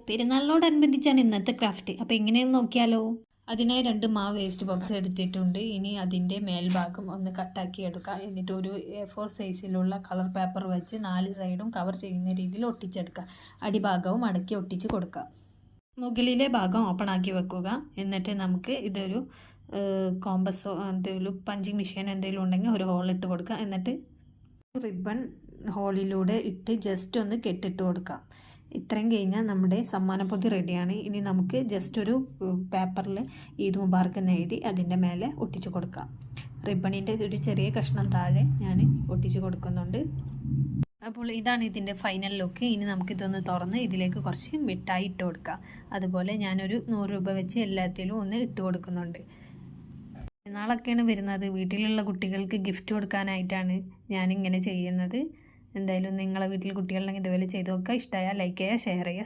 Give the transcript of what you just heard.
പെരുന്നാളിനോടനുബന്ധിച്ചാണ് ഇന്നത്തെ ക്രാഫ്റ്റ്. അപ്പോൾ എങ്ങനെയാണെന്ന് നോക്കിയാലോ. അതിനായി 2 മാവ് വേസ്റ്റ് ബോക്സ് എടുത്തിട്ടുണ്ട്. ഇനി അതിൻ്റെ മേൽഭാഗം ഒന്ന് കട്ടാക്കി എടുക്കുക. എന്നിട്ട് ഒരു A4 സൈസിലുള്ള കളർ പേപ്പർ വെച്ച് 4 സൈഡും കവർ ചെയ്യുന്ന രീതിയിൽ ഒട്ടിച്ചെടുക്കുക. അടിഭാഗവും മടക്കി ഒട്ടിച്ച് കൊടുക്കുക. മുകളിലെ ഭാഗം ഓപ്പൺ ആക്കി വെക്കുക. എന്നിട്ട് നമുക്ക് ഇതൊരു കോമ്പസോ എന്തെങ്കിലും പഞ്ചിങ് മെഷീൻ എന്തെങ്കിലും ഉണ്ടെങ്കിൽ ഒരു ഹോൾ ഇട്ട് കൊടുക്കുക. എന്നിട്ട് റിബൺ ഹോളിലൂടെ ഇട്ട് ജസ്റ്റ് ഒന്ന് കെട്ടിട്ട് കൊടുക്കാം. ഇത്രയും കഴിഞ്ഞാൽ നമ്മുടെ സമ്മാനപ്പൊതി റെഡിയാണ്. ഇനി നമുക്ക് ജസ്റ്റ് ഒരു പേപ്പറിൽ ഈദ് മുബാറക്ക് എന്ന് എഴുതി അതിൻ്റെ മേലെ ഒട്ടിച്ചു കൊടുക്കാം. റിബണിൻ്റെ ഒരു ചെറിയ കഷ്ണം താഴെ ഞാൻ ഒട്ടിച്ചു കൊടുക്കുന്നുണ്ട്. അപ്പോൾ ഇതാണ് ഇതിൻ്റെ ഫൈനൽ ലുക്ക്. ഇനി നമുക്കിതൊന്ന് തുറന്ന് ഇതിലേക്ക് കുറച്ച് മിഠായി ഇട്ട് കൊടുക്കാം. അതുപോലെ ഞാനൊരു 100 രൂപ വെച്ച് എല്ലാത്തിലും ഒന്ന് ഇട്ട് കൊടുക്കുന്നുണ്ട്. നാളൊക്കെയാണ് വരുന്നത്. വീട്ടിലുള്ള കുട്ടികൾക്ക് ഗിഫ്റ്റ് കൊടുക്കാനായിട്ടാണ് ഞാനിങ്ങനെ ചെയ്യുന്നത്. എന്തായാലും നിങ്ങളെ വീട്ടിൽ കുട്ടികളുണ്ടെങ്കിൽ ഇതുപോലെ ചെയ്ത് നോക്കുക. ഇഷ്ടമായാൽ ലൈക്ക് ചെയ്യുക, ഷെയർ ചെയ്യുക,